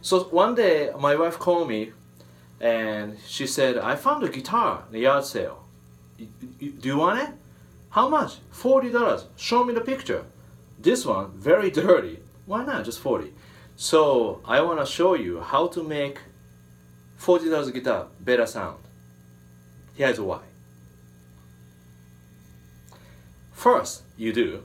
So one day my wife called me and she said, I found a guitar in the yard sale. Do you want it? How much? $40. Show me the picture. This one, very dirty. Why not? Just 40. So I want to show you how to make $40 guitar better sound. Here's why. First, you do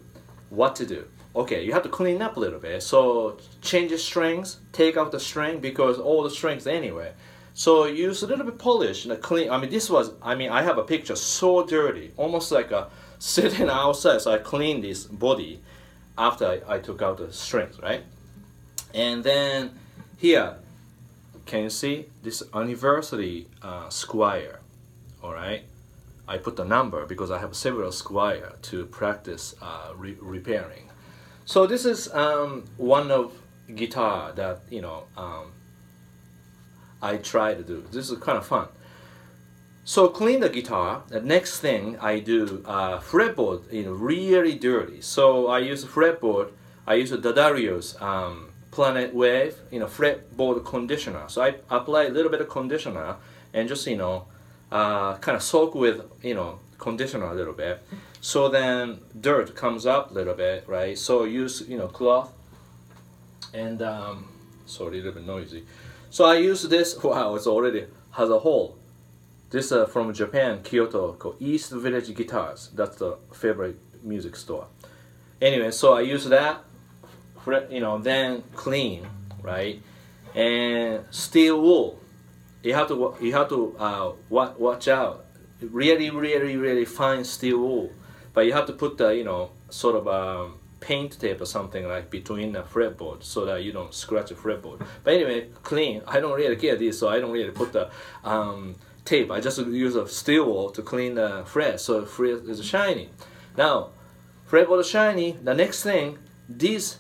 what to do. Okay, you have to clean up a little bit. So change the strings, take out the string because all the strings anyway. So use a little bit polish and clean. I have a picture so dirty, almost like a sitting outside. So I cleaned this body after I took out the strings, right? And then here, can you see this anniversary Squire? All right, I put the number because I have several Squire to practice repairing. So this is one of guitar that I try to do. This is kind of fun. So clean the guitar. The next thing I do, fretboard, really dirty. So I use a fretboard. I use a D'Addario's Planet Wave, fretboard conditioner. So I apply a little bit of conditioner and just kind of soak with conditioner a little bit. So then dirt comes up a little bit, right? So use cloth and sorry, a little bit noisy. So I use this. Wow, it's already has a hole. This from Japan, Kyoto, called East Village Guitars. That's the favorite music store. Anyway, so I use that. Then clean, right? And steel wool. You have to watch out. Really fine steel wool. But you have to put the sort of paint tape or something like between the fretboard so that you don't scratch the fretboard. But anyway, clean. I don't really care this, so I don't really put the tape. I just use a steel wool to clean the fret, so the fret is shiny. Now, fretboard is shiny. The next thing, these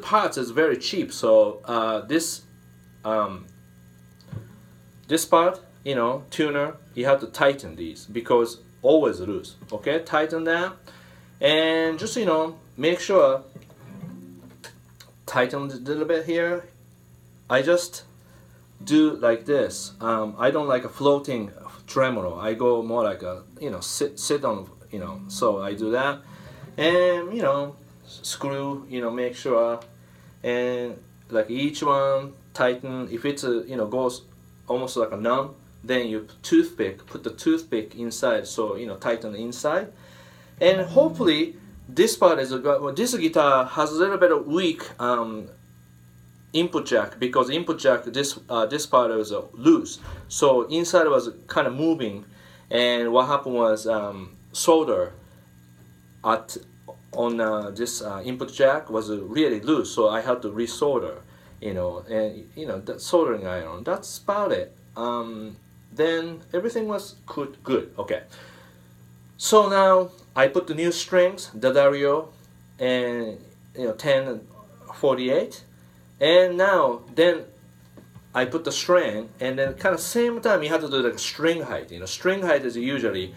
parts is very cheap. So this part, tuner, you have to tighten these because always loose. Okay, tighten that, and just make sure tighten a little bit here. I just do like this. I don't like a floating tremolo. I go more like a sit on So I do that, and screw make sure, and like each one tighten. If it's goes almost like a numb, then you put the toothpick inside, so tighten the inside, and hopefully this part is this guitar has a little bit of weak input jack, because input jack this part was loose, so inside was kind of moving, and what happened was solder on this input jack was really loose, so I had to resolder, and that soldering iron. That's about it. Then everything was good. Okay. So now I put the new strings, D'Addario, and 10 and 48, and now then I put the string, and then kind of same time you have to do like string height. String height is usually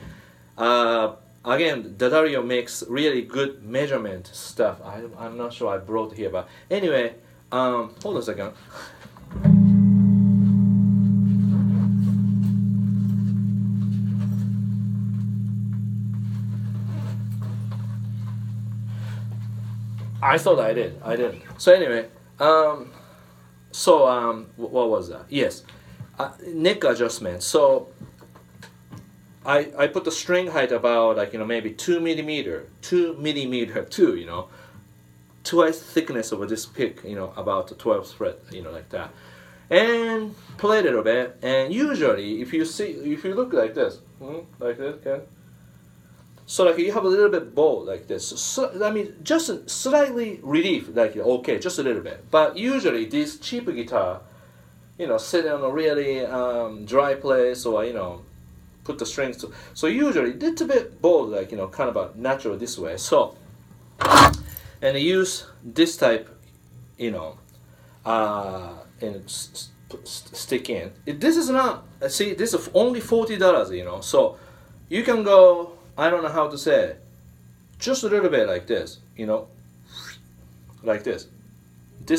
again, D'Addario makes really good measurement stuff. I'm not sure I brought here, but anyway, hold on a second. I thought I did. I didn't. So anyway, what was that? Yes, neck adjustment. So I put the string height about maybe 2 millimeter, twice thickness of this pick, about the 12th fret, like that, and play a little bit. And usually, if you look like this, okay. So like you have a little bit bow like this. So I mean, just slightly relief, okay, just a little bit. But usually this cheap guitar, sit on a really dry place, or put the strings to. So usually a little bit bold, kind of a natural this way. So and I use this type, and stick in. This is not. See, this is only $40. So you can go. I don't know how to say it. Just a little bit like this, like this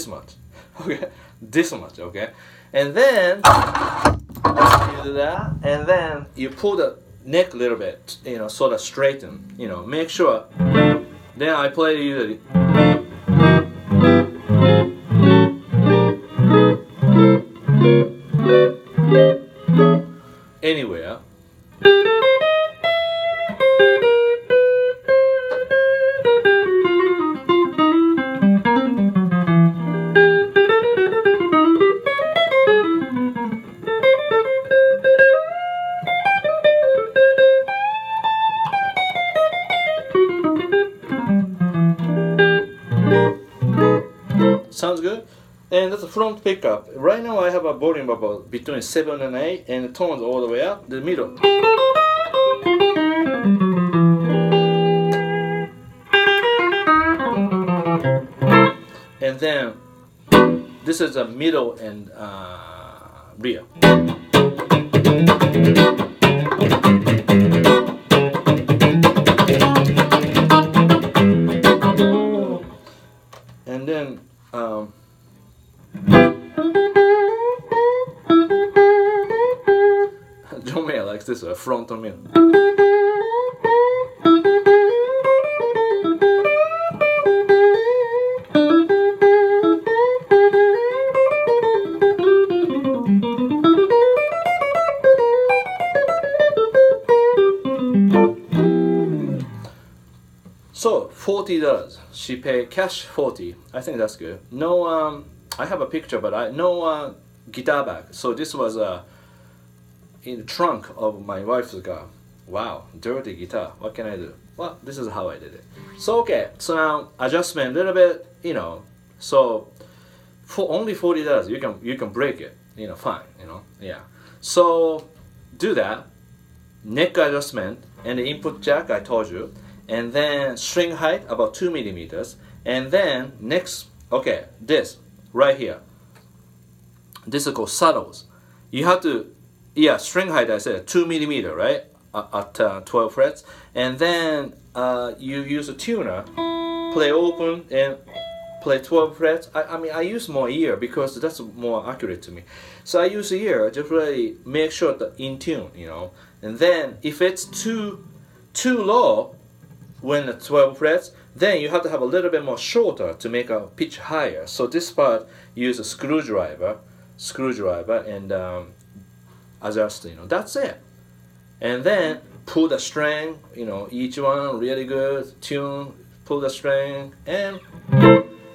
much. Okay, this much, okay? And then you do that, and then you pull the neck a little bit, you know, sort of straighten, you know, make sure. Then I play usually. Anywhere. Sounds good? And that's a front pickup. Right now I have a volume about between 7 and 8 and the tones all the way up, the middle. And then this is a middle and rear. And then John Mayer likes this front and middle. So $40. She paid cash 40. I think that's good. No, I have a picture, but no guitar bag. So this was in the trunk of my wife's car. Wow, dirty guitar. What can I do? Well, this is how I did it. So okay, so now adjustment a little bit, you know. So for only $40, you can break it, you know, fine, you know, yeah. So do that. Neck adjustment and the input jack I told you. And then string height about 2 millimeters, and then next, okay, this right here, this is called saddles. You have to, yeah, string height I said 2 millimeter, right, at 12 frets, and then you use a tuner, play open and play 12 frets. I mean I use more ear because that's more accurate to me. So I use ear just really make sure that in tune, you know, and then if it's too low when the 12 frets, then you have to have a little bit more shorter to make a pitch higher. So this part use a screwdriver and adjust, you know, that's it. And then pull the string, you know, each one really good, tune, pull the string, and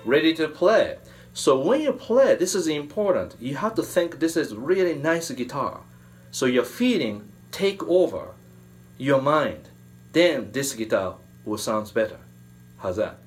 ready to play. So when you play, this is important. You have to think this is really nice guitar. So your feeling take over your mind. Then this guitar will sound better. How's that?